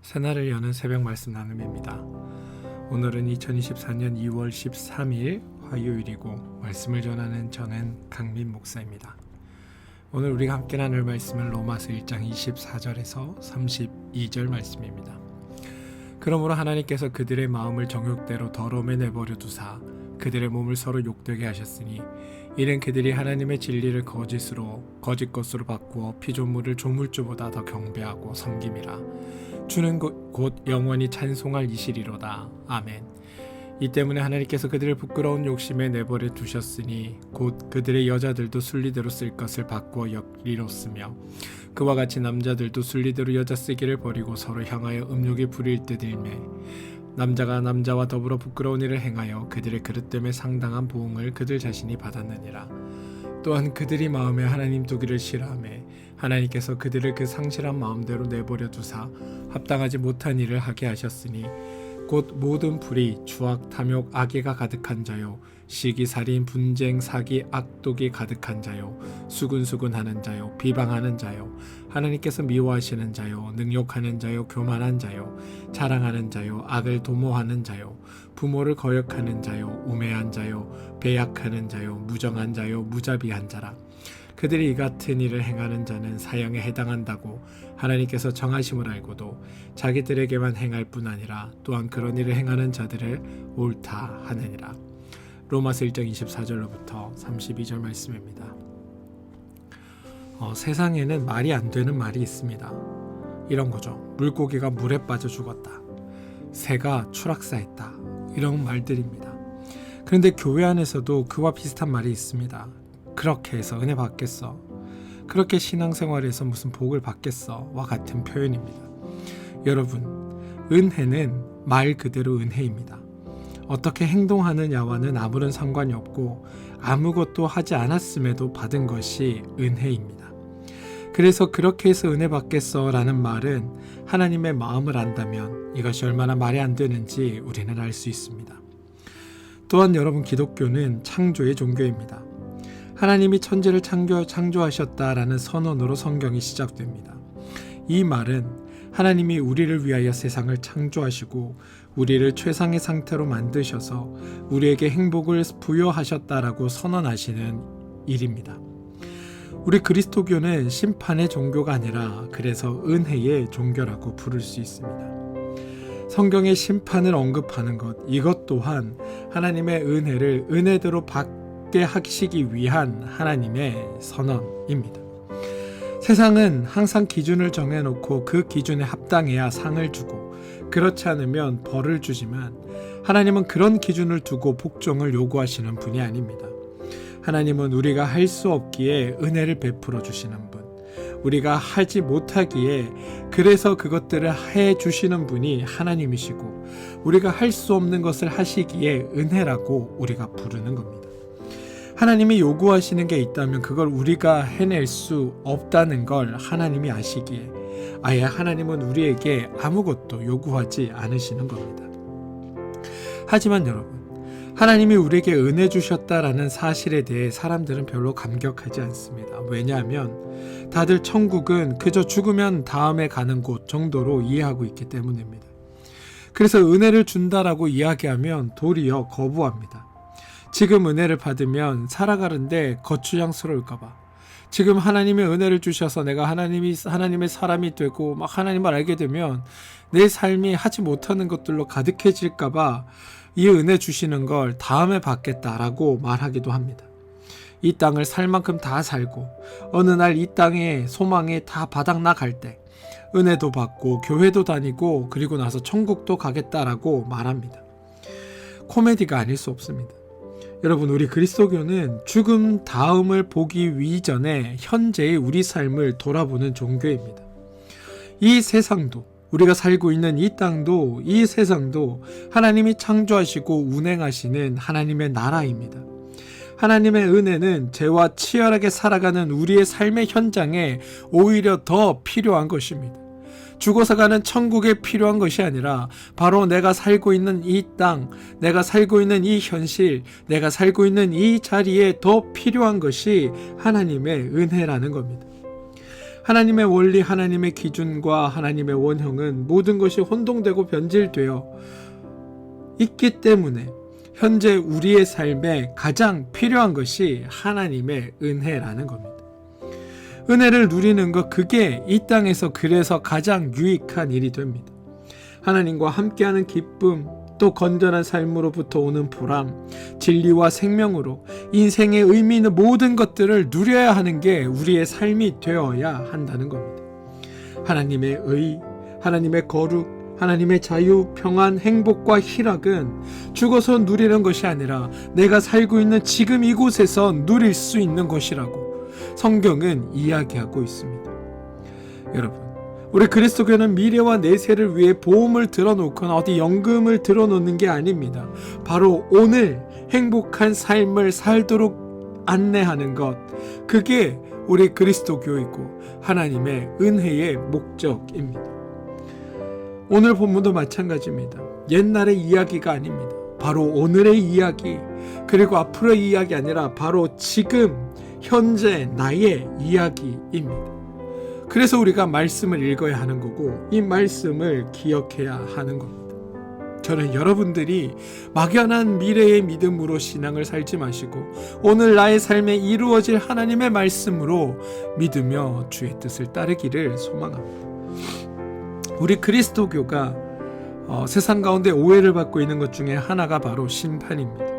새날을 여는 새벽 말씀 나눔입니다. 오늘은 2024년 2월 13일 화요일이고 말씀을 전하는 저는 강민 목사입니다. 오늘 우리가 함께 나눌 말씀은 로마서 1장 24절에서 32절 말씀입니다. 그러므로 하나님께서 그들의 마음을 정욕대로 더러움에 내버려 두사 그들의 몸을 서로 욕되게 하셨으니 이는 그들이 하나님의 진리를 거짓 것으로 바꾸어 피조물을 조물주보다 더 경배하고 섬김이라. 주는 곧 영원히 찬송할 이시리로다. 아멘. 이 때문에 하나님께서 그들을 부끄러운 욕심에 내버려 두셨으니 곧 그들의 여자들도 순리대로 쓸 것을 바꾸어 역리로 쓰며 그와 같이 남자들도 순리대로 여자 쓰기를 버리고 서로 향하여 음욕에 부릴 듯 일매 남자가 남자와 더불어 부끄러운 일을 행하여 그들의 그릇됨에 상당한 보응을 그들 자신이 받았느니라. 또한 그들이 마음에 하나님 두기를 싫어하매 하나님께서 그들을 그 상실한 마음대로 내버려 두사 합당하지 못한 일을 하게 하셨으니 곧 모든 불의, 추악, 탐욕, 악의가 가득한 자요 시기, 살인, 분쟁, 사기, 악독이 가득한 자요 수근수근하는 자요 비방하는 자요 하나님께서 미워하시는 자요 능욕하는 자요 교만한 자요 자랑하는 자요 악을 도모하는 자요 부모를 거역하는 자요 우매한 자요 배약하는 자요 무정한 자요 무자비한 자라. 그들이 이 같은 일을 행하는 자는 사형에 해당한다고 하나님께서 정하심을 알고도 자기들에게만 행할 뿐 아니라 또한 그런 일을 행하는 자들을 옳다 하느니라. 로마서 1장 24절로부터 32절 말씀입니다. 세상에는 말이 안 되는 말이 있습니다. 이런 거죠. 물고기가 물에 빠져 죽었다. 새가 추락사했다. 이런 말들입니다. 그런데 교회 안에서도 그와 비슷한 말이 있습니다. 그렇게 해서 은혜 받겠어. 그렇게 신앙생활에서 무슨 복을 받겠어. 와 같은 표현입니다. 여러분, 은혜는 말 그대로 은혜입니다. 어떻게 행동하느냐와는 아무런 상관이 없고 아무것도 하지 않았음에도 받은 것이 은혜입니다. 그래서 그렇게 해서 은혜 받겠어 라는 말은 하나님의 마음을 안다면 이것이 얼마나 말이 안 되는지 우리는 알 수 있습니다. 또한 여러분, 기독교는 창조의 종교입니다. 하나님이 천지를 창조하셨다라는 선언으로 성경이 시작됩니다. 이 말은 하나님이 우리를 위하여 세상을 창조하시고 우리를 최상의 상태로 만드셔서 우리에게 행복을 부여하셨다라고 선언하시는 일입니다. 우리 그리스도교는 심판의 종교가 아니라 그래서 은혜의 종교라고 부를 수 있습니다. 성경의 심판을 언급하는 것, 이것 또한 하나님의 은혜를 은혜대로 받게 하시기 위한 하나님의 선언입니다. 세상은 항상 기준을 정해놓고 그 기준에 합당해야 상을 주고 그렇지 않으면 벌을 주지만 하나님은 그런 기준을 두고 복종을 요구하시는 분이 아닙니다. 하나님은 우리가 할 수 없기에 은혜를 베풀어 주시는 분, 우리가 하지 못하기에 그래서 그것들을 해주시는 분이 하나님이시고 우리가 할 수 없는 것을 하시기에 은혜라고 우리가 부르는 겁니다. 하나님이 요구하시는 게 있다면 그걸 우리가 해낼 수 없다는 걸 하나님이 아시기에 아예 하나님은 우리에게 아무것도 요구하지 않으시는 겁니다. 하지만 여러분, 하나님이 우리에게 은혜 주셨다라는 사실에 대해 사람들은 별로 감격하지 않습니다. 왜냐하면 다들 천국은 그저 죽으면 다음에 가는 곳 정도로 이해하고 있기 때문입니다. 그래서 은혜를 준다라고 이야기하면 도리어 거부합니다. 지금 은혜를 받으면 살아가는데 거추장스러울까봐, 지금 하나님의 은혜를 주셔서 내가 하나님의 사람이 되고 막 하나님을 알게 되면 내 삶이 하지 못하는 것들로 가득해질까봐 이 은혜 주시는 걸 다음에 받겠다라고 말하기도 합니다. 이 땅을 살 만큼 다 살고 어느 날 이 땅의 소망이 다 바닥나갈 때 은혜도 받고 교회도 다니고 그리고 나서 천국도 가겠다라고 말합니다. 코미디가 아닐 수 없습니다. 여러분, 우리 그리스도교는 죽음 다음을 보기 이전에 현재의 우리 삶을 돌아보는 종교입니다. 이 세상도, 우리가 살고 있는 이 땅도, 이 세상도 하나님이 창조하시고 운행하시는 하나님의 나라입니다. 하나님의 은혜는 죄와 치열하게 살아가는 우리의 삶의 현장에 오히려 더 필요한 것입니다. 죽어서 가는 천국에 필요한 것이 아니라 바로 내가 살고 있는 이 땅, 내가 살고 있는 이 현실, 내가 살고 있는 이 자리에 더 필요한 것이 하나님의 은혜라는 겁니다. 하나님의 원리, 하나님의 기준과 하나님의 원형은 모든 것이 혼동되고 변질되어 있기 때문에 현재 우리의 삶에 가장 필요한 것이 하나님의 은혜라는 겁니다. 은혜를 누리는 것, 그게 이 땅에서 그래서 가장 유익한 일이 됩니다. 하나님과 함께하는 기쁨, 또 건전한 삶으로부터 오는 보람, 진리와 생명으로 인생의 의미 있는 모든 것들을 누려야 하는 게 우리의 삶이 되어야 한다는 겁니다. 하나님의 의, 하나님의 거룩, 하나님의 자유, 평안, 행복과 희락은 죽어서 누리는 것이 아니라 내가 살고 있는 지금 이곳에서 누릴 수 있는 것이라고 성경은 이야기하고 있습니다. 여러분, 우리 그리스도교는 미래와 내세를 위해 보험을 들어놓거나 어디 연금을 들어놓는 게 아닙니다. 바로 오늘 행복한 삶을 살도록 안내하는 것, 그게 우리 그리스도교이고 하나님의 은혜의 목적입니다. 오늘 본문도 마찬가지입니다. 옛날의 이야기가 아닙니다. 바로 오늘의 이야기, 그리고 앞으로의 이야기 아니라 바로 지금 현재 나의 이야기입니다. 그래서 우리가 말씀을 읽어야 하는 거고 이 말씀을 기억해야 하는 겁니다. 저는 여러분들이 막연한 미래의 믿음으로 신앙을 살지 마시고 오늘 나의 삶에 이루어질 하나님의 말씀으로 믿으며 주의 뜻을 따르기를 소망합니다. 우리 그리스도교가 세상 가운데 오해를 받고 있는 것 중에 하나가 바로 심판입니다.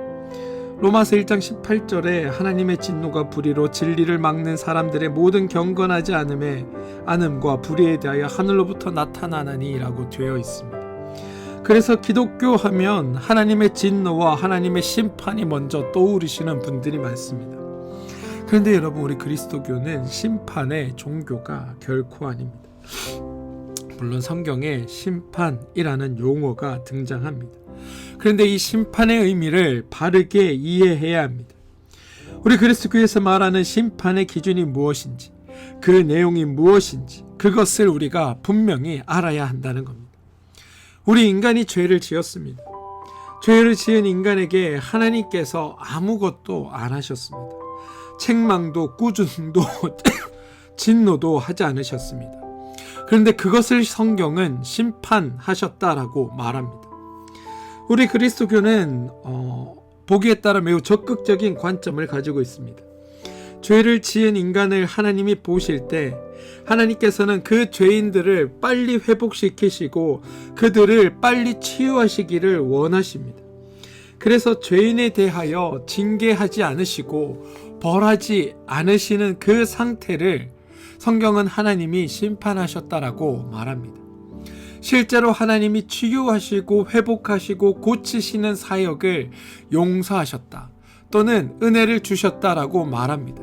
로마서 1장 18절에 하나님의 진노가 불의로 진리를 막는 사람들의 모든 경건하지 않음과 불의에 대하여 하늘로부터 나타나나니 라고 되어 있습니다. 그래서 기독교 하면 하나님의 진노와 하나님의 심판이 먼저 떠오르시는 분들이 많습니다. 그런데 여러분, 우리 그리스도교는 심판의 종교가 결코 아닙니다. 물론 성경에 심판이라는 용어가 등장합니다. 그런데 이 심판의 의미를 바르게 이해해야 합니다. 우리 그리스도교에서 말하는 심판의 기준이 무엇인지, 그 내용이 무엇인지, 그것을 우리가 분명히 알아야 한다는 겁니다. 우리 인간이 죄를 지었습니다. 죄를 지은 인간에게 하나님께서 아무것도 안 하셨습니다. 책망도 꾸중도 진노도 하지 않으셨습니다. 그런데 그것을 성경은 심판하셨다라고 말합니다. 우리 그리스도교는 보기에 따라 매우 적극적인 관점을 가지고 있습니다. 죄를 지은 인간을 하나님이 보실 때 하나님께서는 그 죄인들을 빨리 회복시키시고 그들을 빨리 치유하시기를 원하십니다. 그래서 죄인에 대하여 징계하지 않으시고 벌하지 않으시는 그 상태를 성경은 하나님이 심판하셨다라고 말합니다. 실제로 하나님이 치유하시고 회복하시고 고치시는 사역을 용서하셨다 또는 은혜를 주셨다라고 말합니다.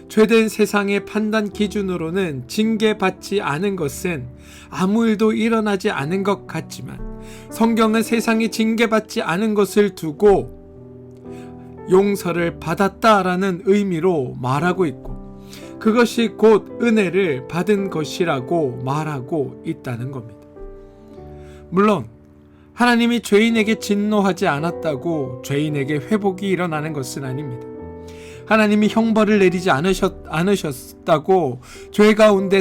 죄된 세상의 판단 기준으로는 징계받지 않은 것은 아무 일도 일어나지 않은 것 같지만 성경은 세상이 징계받지 않은 것을 두고 용서를 받았다라는 의미로 말하고 있고 그것이 곧 은혜를 받은 것이라고 말하고 있다는 겁니다. 물론 하나님이 죄인에게 진노하지 않았다고 죄인에게 회복이 일어나는 것은 아닙니다. 하나님이 형벌을 내리지 않으셨다고 죄 가운데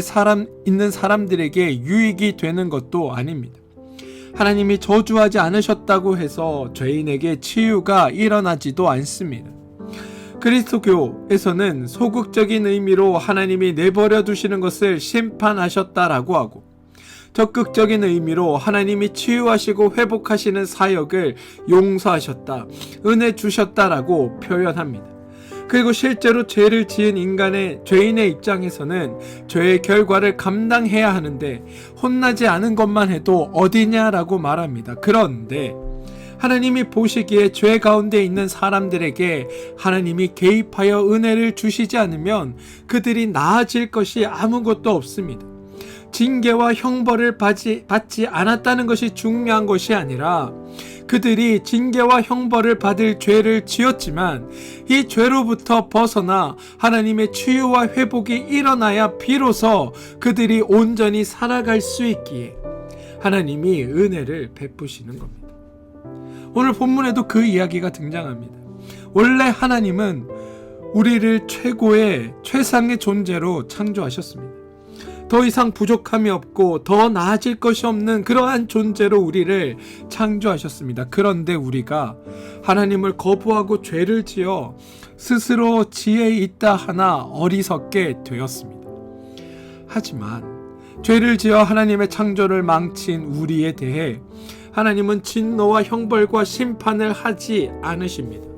있는 사람들에게 유익이 되는 것도 아닙니다. 하나님이 저주하지 않으셨다고 해서 죄인에게 치유가 일어나지도 않습니다. 그리스도교에서는 소극적인 의미로 하나님이 내버려 두시는 것을 심판하셨다라고 하고 적극적인 의미로 하나님이 치유하시고 회복하시는 사역을 용서하셨다, 은혜 주셨다라고 표현합니다. 그리고 실제로 죄를 지은 죄인의 입장에서는 죄의 결과를 감당해야 하는데 혼나지 않은 것만 해도 어디냐라고 말합니다. 그런데 하나님이 보시기에 죄 가운데 있는 사람들에게 하나님이 개입하여 은혜를 주시지 않으면 그들이 나아질 것이 아무것도 없습니다. 징계와 형벌을 받지 않았다는 것이 중요한 것이 아니라 그들이 징계와 형벌을 받을 죄를 지었지만 이 죄로부터 벗어나 하나님의 치유와 회복이 일어나야 비로소 그들이 온전히 살아갈 수 있기에 하나님이 은혜를 베푸시는 겁니다. 오늘 본문에도 그 이야기가 등장합니다. 원래 하나님은 우리를 최상의 존재로 창조하셨습니다. 더 이상 부족함이 없고 더 나아질 것이 없는 그러한 존재로 우리를 창조하셨습니다. 그런데 우리가 하나님을 거부하고 죄를 지어 스스로 지혜 있다 하나 어리석게 되었습니다. 하지만 죄를 지어 하나님의 창조를 망친 우리에 대해 하나님은 진노와 형벌과 심판을 하지 않으십니다.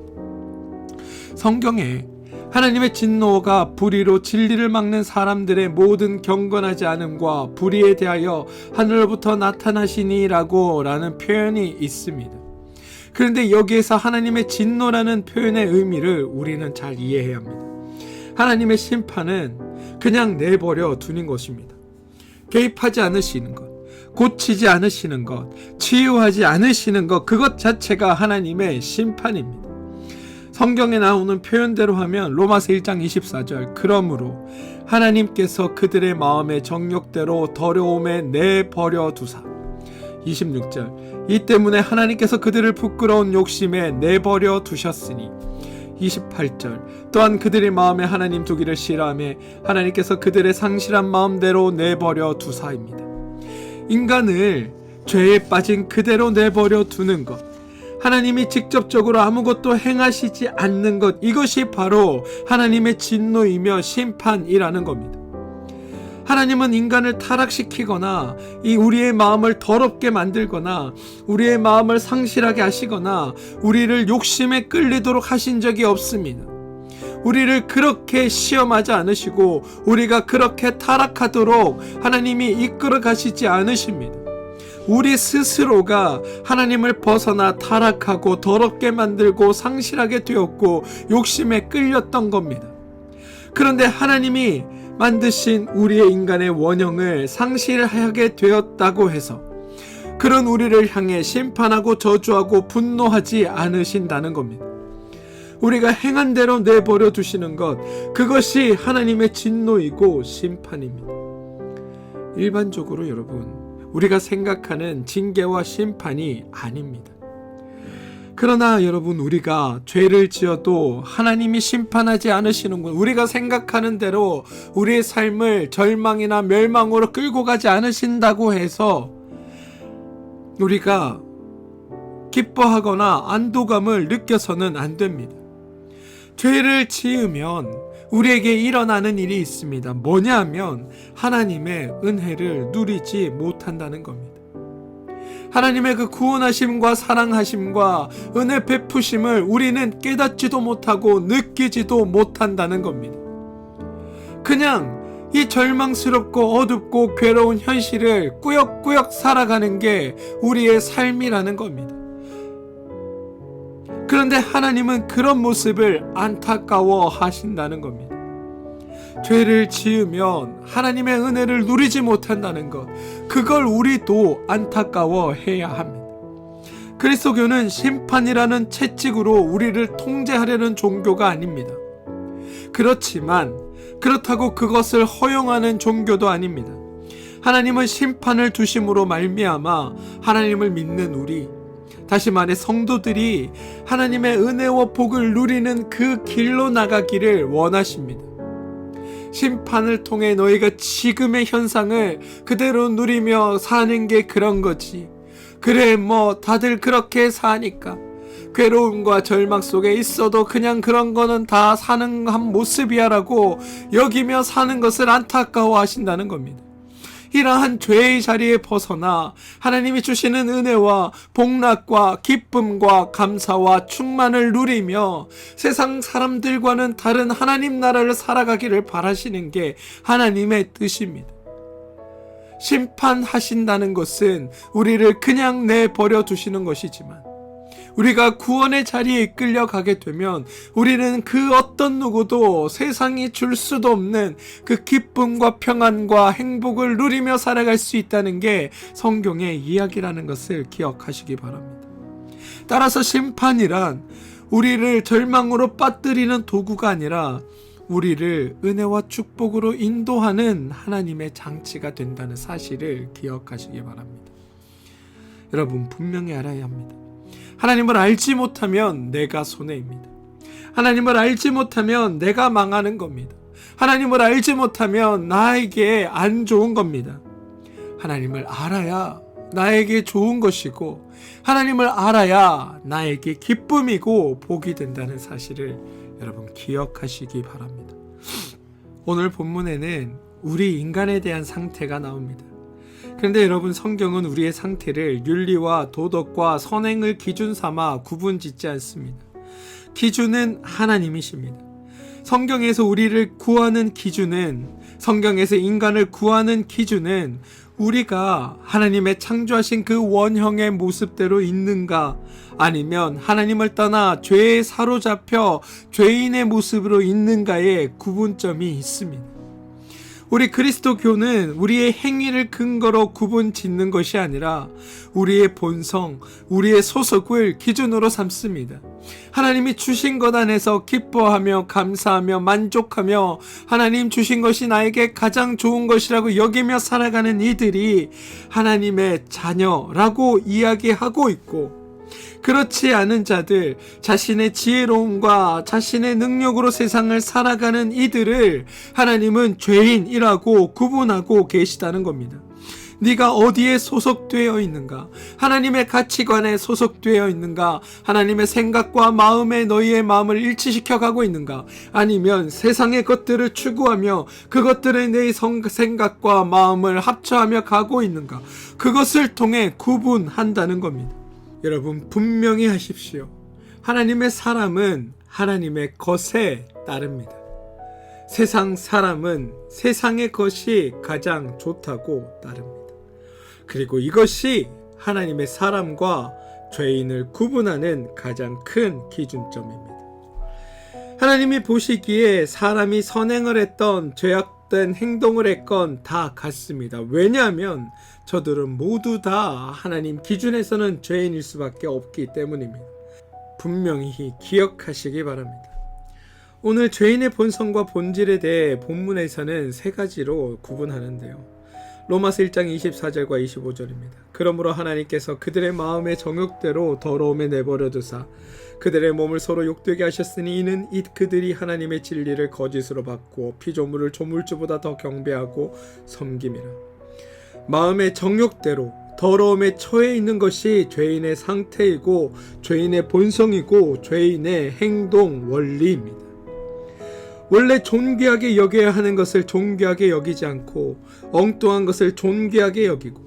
성경에 하나님의 진노가 불의로 진리를 막는 사람들의 모든 경건하지 않음과 불의에 대하여 하늘로부터 나타나시니라고 라는 표현이 있습니다. 그런데 여기에서 하나님의 진노라는 표현의 의미를 우리는 잘 이해해야 합니다. 하나님의 심판은 그냥 내버려 두는 것입니다. 개입하지 않으시는 것, 고치지 않으시는 것, 치유하지 않으시는 것, 그것 자체가 하나님의 심판입니다. 성경에 나오는 표현대로 하면 로마서 1장 24절 그러므로 하나님께서 그들의 마음의 정욕대로 더러움에 내버려 두사 26절 이 때문에 하나님께서 그들을 부끄러운 욕심에 내버려 두셨으니 28절 또한 그들의 마음에 하나님 두기를 싫어하며 하나님께서 그들의 상실한 마음대로 내버려 두사입니다. 인간을 죄에 빠진 그대로 내버려 두는 것, 하나님이 직접적으로 아무것도 행하시지 않는 것, 이것이 바로 하나님의 진노이며 심판이라는 겁니다. 하나님은 인간을 타락시키거나 우리의 마음을 더럽게 만들거나 우리의 마음을 상실하게 하시거나 우리를 욕심에 끌리도록 하신 적이 없습니다. 우리를 그렇게 시험하지 않으시고 우리가 그렇게 타락하도록 하나님이 이끌어 가시지 않으십니다. 우리 스스로가 하나님을 벗어나 타락하고 더럽게 만들고 상실하게 되었고 욕심에 끌렸던 겁니다. 그런데 하나님이 만드신 우리의 인간의 원형을 상실하게 되었다고 해서 그런 우리를 향해 심판하고 저주하고 분노하지 않으신다는 겁니다. 우리가 행한 대로 내버려 두시는 것, 그것이 하나님의 진노이고 심판입니다. 일반적으로 여러분, 우리가 생각하는 징계와 심판이 아닙니다. 그러나 여러분, 우리가 죄를 지어도 하나님이 심판하지 않으시는군. 우리가 생각하는 대로 우리의 삶을 절망이나 멸망으로 끌고 가지 않으신다고 해서 우리가 기뻐하거나 안도감을 느껴서는 안 됩니다. 죄를 지으면 우리에게 일어나는 일이 있습니다. 뭐냐면 하나님의 은혜를 누리지 못한다는 겁니다. 하나님의 그 구원하심과 사랑하심과 은혜 베푸심을 우리는 깨닫지도 못하고 느끼지도 못한다는 겁니다. 그냥 이 절망스럽고 어둡고 괴로운 현실을 꾸역꾸역 살아가는 게 우리의 삶이라는 겁니다. 그런데 하나님은 그런 모습을 안타까워 하신다는 겁니다. 죄를 지으면 하나님의 은혜를 누리지 못한다는 것, 그걸 우리도 안타까워해야 합니다. 그리스도교는 심판이라는 채찍으로 우리를 통제하려는 종교가 아닙니다. 그렇지만 그렇다고 그것을 허용하는 종교도 아닙니다. 하나님은 심판을 두심으로 말미암아 하나님을 믿는 우리, 다시 말해 성도들이 하나님의 은혜와 복을 누리는 그 길로 나가기를 원하십니다. 심판을 통해 너희가 지금의 현상을 그대로 누리며 사는 게 그런 거지. 그래, 다들 그렇게 사니까 괴로움과 절망 속에 있어도 그냥 그런 거는 다 사는 한 모습이야 라고 여기며 사는 것을 안타까워 하신다는 겁니다. 이러한 죄의 자리에 벗어나 하나님이 주시는 은혜와 복락과 기쁨과 감사와 충만을 누리며 세상 사람들과는 다른 하나님 나라를 살아가기를 바라시는 게 하나님의 뜻입니다. 심판하신다는 것은 우리를 그냥 내버려 두시는 것이지만 우리가 구원의 자리에 이끌려가게 되면 우리는 그 어떤 누구도 세상이 줄 수도 없는 그 기쁨과 평안과 행복을 누리며 살아갈 수 있다는 게 성경의 이야기라는 것을 기억하시기 바랍니다. 따라서 심판이란 우리를 절망으로 빠뜨리는 도구가 아니라 우리를 은혜와 축복으로 인도하는 하나님의 장치가 된다는 사실을 기억하시기 바랍니다. 여러분, 분명히 알아야 합니다. 하나님을 알지 못하면 내가 손해입니다. 하나님을 알지 못하면 내가 망하는 겁니다. 하나님을 알지 못하면 나에게 안 좋은 겁니다. 하나님을 알아야 나에게 좋은 것이고 하나님을 알아야 나에게 기쁨이고 복이 된다는 사실을 여러분 기억하시기 바랍니다. 오늘 본문에는 우리 인간에 대한 상태가 나옵니다. 그런데 여러분, 성경은 우리의 상태를 윤리와 도덕과 선행을 기준 삼아 구분 짓지 않습니다. 기준은 하나님이십니다. 성경에서 우리를 구하는 기준은, 성경에서 인간을 구하는 기준은 우리가 하나님의 창조하신 그 원형의 모습대로 있는가, 아니면 하나님을 떠나 죄에 사로잡혀 죄인의 모습으로 있는가의 구분점이 있습니다. 우리 그리스도교는 우리의 행위를 근거로 구분 짓는 것이 아니라 우리의 본성, 우리의 소속을 기준으로 삼습니다. 하나님이 주신 것 안에서 기뻐하며 감사하며 만족하며 하나님 주신 것이 나에게 가장 좋은 것이라고 여기며 살아가는 이들이 하나님의 자녀라고 이야기하고 있고, 그렇지 않은 자들, 자신의 지혜로움과 자신의 능력으로 세상을 살아가는 이들을 하나님은 죄인이라고 구분하고 계시다는 겁니다. 네가 어디에 소속되어 있는가? 하나님의 가치관에 소속되어 있는가? 하나님의 생각과 마음에 너희의 마음을 일치시켜 가고 있는가? 아니면 세상의 것들을 추구하며 그것들에 내 생각과 마음을 합쳐하며 가고 있는가? 그것을 통해 구분한다는 겁니다. 여러분, 분명히 하십시오. 하나님의 사람은 하나님의 것에 따릅니다. 세상 사람은 세상의 것이 가장 좋다고 따릅니다. 그리고 이것이 하나님의 사람과 죄인을 구분하는 가장 큰 기준점입니다. 하나님이 보시기에 사람이 선행을 했던 죄악된 행동을 했건 다 같습니다. 왜냐하면 저들은 모두 다 하나님 기준에서는 죄인일 수밖에 없기 때문입니다. 분명히 기억하시기 바랍니다. 오늘 죄인의 본성과 본질에 대해 본문에서는 세 가지로 구분하는데요. 로마서 1장 24절과 25절입니다. 그러므로 하나님께서 그들의 마음의 정욕대로 더러움에 내버려 두사 그들의 몸을 서로 욕되게 하셨으니 이는 그들이 하나님의 진리를 거짓으로 바꾸어 피조물을 조물주보다 더 경배하고 섬김이라. 마음의 정욕대로 더러움에 처해 있는 것이 죄인의 상태이고 죄인의 본성이고 죄인의 행동 원리입니다. 원래 존귀하게 여겨야 하는 것을 존귀하게 여기지 않고 엉뚱한 것을 존귀하게 여기고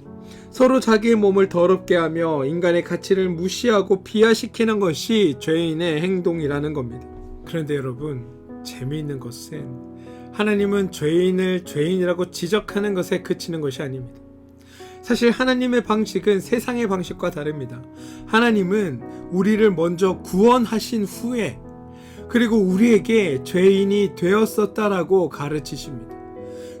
서로 자기의 몸을 더럽게 하며 인간의 가치를 무시하고 비하시키는 것이 죄인의 행동이라는 겁니다. 그런데 여러분, 재미있는 것은 하나님은 죄인을 죄인이라고 지적하는 것에 그치는 것이 아닙니다. 사실 하나님의 방식은 세상의 방식과 다릅니다. 하나님은 우리를 먼저 구원하신 후에 그리고 우리에게 죄인이 되었었다라고 가르치십니다.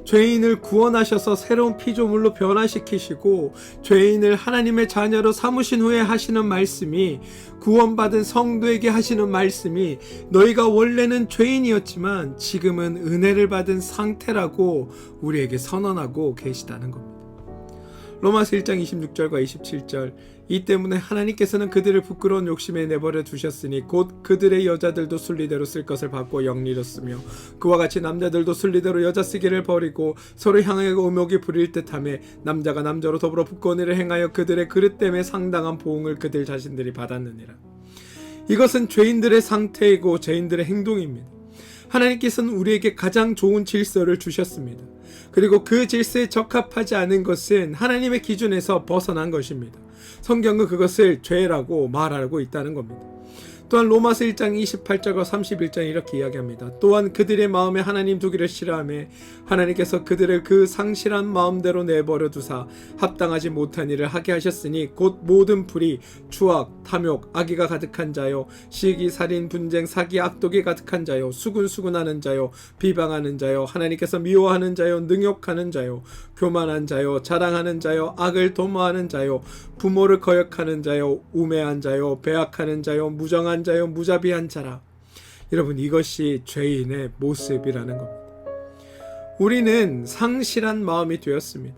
죄인을 구원하셔서 새로운 피조물로 변화시키시고 죄인을 하나님의 자녀로 삼으신 후에 하시는 말씀이, 구원받은 성도에게 하시는 말씀이 너희가 원래는 죄인이었지만 지금은 은혜를 받은 상태라고 우리에게 선언하고 계시다는 겁니다. 로마서 1장 26절과 27절, 이 때문에 하나님께서는 그들을 부끄러운 욕심에 내버려 두셨으니 곧 그들의 여자들도 순리대로 쓸 것을 받고 영리로 쓰며 그와 같이 남자들도 순리대로 여자 쓰기를 버리고 서로 향하여 의목이 부릴 듯하며 남자가 남자로 더불어 부끄러운 일을 행하여 그들의 그릇 때문에 상당한 보응을 그들 자신들이 받았느니라. 이것은 죄인들의 상태이고 죄인들의 행동입니다. 하나님께서는 우리에게 가장 좋은 질서를 주셨습니다. 그리고 그 질서에 적합하지 않은 것은 하나님의 기준에서 벗어난 것입니다. 성경은 그것을 죄라고 말하고 있다는 겁니다. 또한 로마서 1장 28절과 31장 이렇게 이야기합니다. 또한 그들의 마음에 하나님 두기를 싫어하며 하나님께서 그들을 그 상실한 마음대로 내버려 두사 합당하지 못한 일을 하게 하셨으니 곧 모든 불의, 추악, 탐욕, 악의가 가득한 자요, 시기, 살인, 분쟁, 사기, 악독이 가득한 자요, 수군수군하는 자요, 비방하는 자요, 하나님께서 미워하는 자요, 능욕하는 자요, 교만한 자요, 자랑하는 자요, 악을 도모하는 자요, 부모를 거역하는 자요, 우매한 자요, 배악하는 자요, 무정한 자요, 무자비한 자라. 여러분, 이것이 죄인의 모습이라는 겁니다. 우리는 상실한 마음이 되었습니다.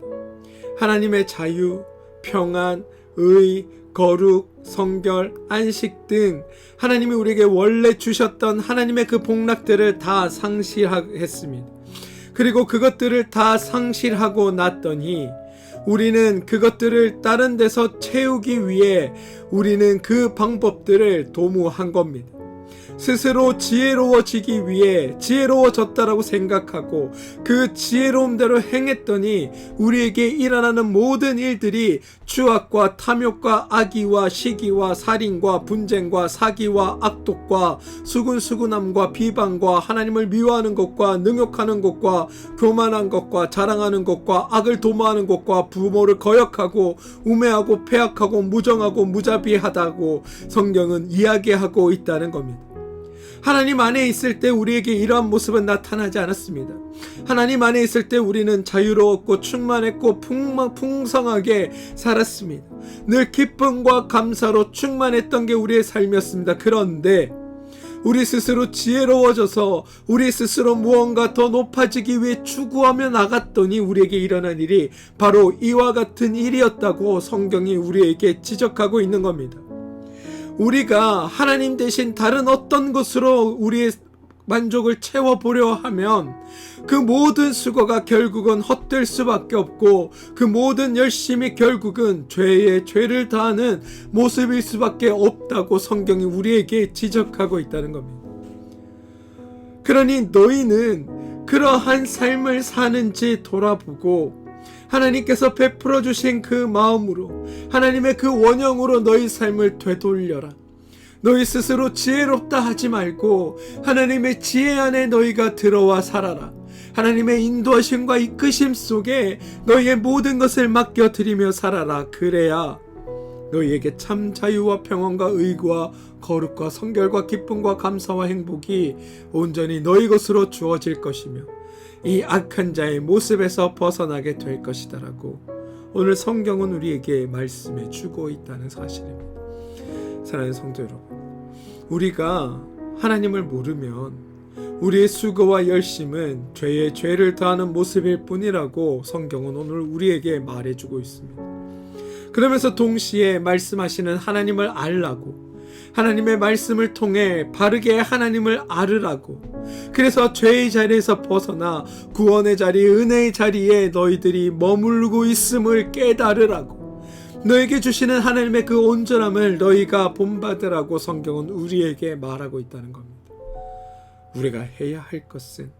하나님의 자유, 평안, 의, 거룩, 성결, 안식 등 하나님이 우리에게 원래 주셨던 하나님의 그 복락들을 다 상실했습니다. 그리고 그것들을 다 상실하고 났더니 우리는 그것들을 다른 데서 채우기 위해 우리는 그 방법들을 도모한 겁니다. 스스로 지혜로워지기 위해 지혜로워졌다라고 생각하고 그 지혜로움대로 행했더니 우리에게 일어나는 모든 일들이 추악과 탐욕과 악의와 시기와 살인과 분쟁과 사기와 악독과 수군수군함과 비방과 하나님을 미워하는 것과 능욕하는 것과 교만한 것과 자랑하는 것과 악을 도모하는 것과 부모를 거역하고 우매하고 패악하고 무정하고 무자비하다고 성경은 이야기하고 있다는 겁니다. 하나님 안에 있을 때 우리에게 이러한 모습은 나타나지 않았습니다. 하나님 안에 있을 때 우리는 자유로웠고 충만했고 풍성하게 살았습니다. 늘 기쁨과 감사로 충만했던 게 우리의 삶이었습니다. 그런데 우리 스스로 지혜로워져서 우리 스스로 무언가 더 높아지기 위해 추구하며 나갔더니 우리에게 일어난 일이 바로 이와 같은 일이었다고 성경이 우리에게 지적하고 있는 겁니다. 우리가 하나님 대신 다른 어떤 것으로 우리의 만족을 채워보려 하면 그 모든 수고가 결국은 헛될 수밖에 없고 그 모든 열심이 결국은 죄에 죄를 다하는 모습일 수밖에 없다고 성경이 우리에게 지적하고 있다는 겁니다. 그러니 너희는 그러한 삶을 사는지 돌아보고 하나님께서 베풀어 주신 그 마음으로 하나님의 그 원형으로 너희 삶을 되돌려라. 너희 스스로 지혜롭다 하지 말고 하나님의 지혜 안에 너희가 들어와 살아라. 하나님의 인도하심과 이끄심 속에 너희의 모든 것을 맡겨드리며 살아라. 그래야 너희에게 참 자유와 평안과 의와 거룩과 성결과 기쁨과 감사와 행복이 온전히 너희 것으로 주어질 것이며 이 악한 자의 모습에서 벗어나게 될 것이다라고 오늘 성경은 우리에게 말씀해 주고 있다는 사실입니다. 사랑하는 성도 여러분, 우리가 하나님을 모르면 우리의 수고와 열심은 죄에 죄를 더하는 모습일 뿐이라고 성경은 오늘 우리에게 말해주고 있습니다. 그러면서 동시에 말씀하시는 하나님을 알라고, 하나님의 말씀을 통해 바르게 하나님을 알으라고, 그래서 죄의 자리에서 벗어나 구원의 자리, 은혜의 자리에 너희들이 머물고 있음을 깨달으라고, 너에게 주시는 하나님의 그 온전함을 너희가 본받으라고 성경은 우리에게 말하고 있다는 겁니다. 우리가 해야 할 것은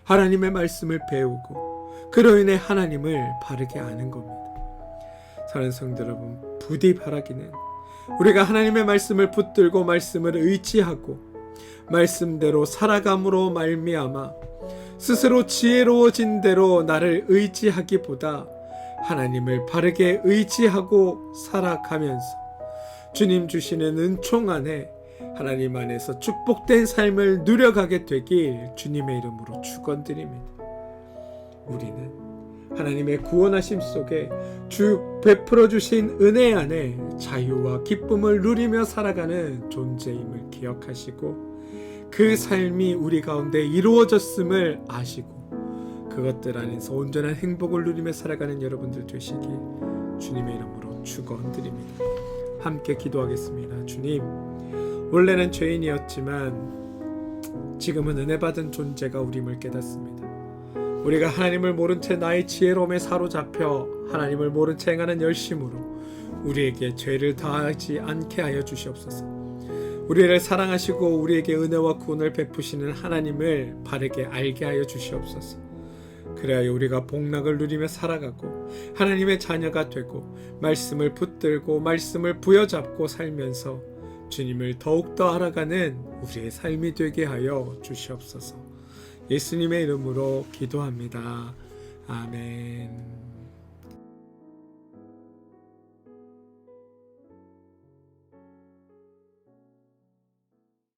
하나님의 말씀을 배우고 그로 인해 하나님을 바르게 아는 겁니다. 사랑하는 성도 여러분, 부디 바라기는 우리가 하나님의 말씀을 붙들고 말씀을 의지하고 말씀대로 살아감으로 말미암아 스스로 지혜로워진 대로 나를 의지하기보다 하나님을 바르게 의지하고 살아가면서 주님 주시는 은총 안에 하나님 안에서 축복된 삶을 누려가게 되길 주님의 이름으로 축원드립니다. 우리는 하나님의 구원하심 속에 주 베풀어 주신 은혜 안에 자유와 기쁨을 누리며 살아가는 존재임을 기억하시고 그 삶이 우리 가운데 이루어졌음을 아시고 그것들 안에서 온전한 행복을 누리며 살아가는 여러분들 되시길 주님의 이름으로 축원드립니다. 함께 기도하겠습니다. 주님, 원래는 죄인이었지만 지금은 은혜 받은 존재가 우림을 깨닫습니다. 우리가 하나님을 모른 채 나의 지혜로움에 사로잡혀 하나님을 모른 채 행하는 열심으로 우리에게 죄를 다하지 않게 하여 주시옵소서. 우리를 사랑하시고 우리에게 은혜와 구원을 베푸시는 하나님을 바르게 알게 하여 주시옵소서. 그래야 우리가 복락을 누리며 살아가고 하나님의 자녀가 되고 말씀을 붙들고 말씀을 부여잡고 살면서 주님을 더욱더 알아가는 우리의 삶이 되게 하여 주시옵소서. 예수님의 이름으로 기도합니다. 아멘.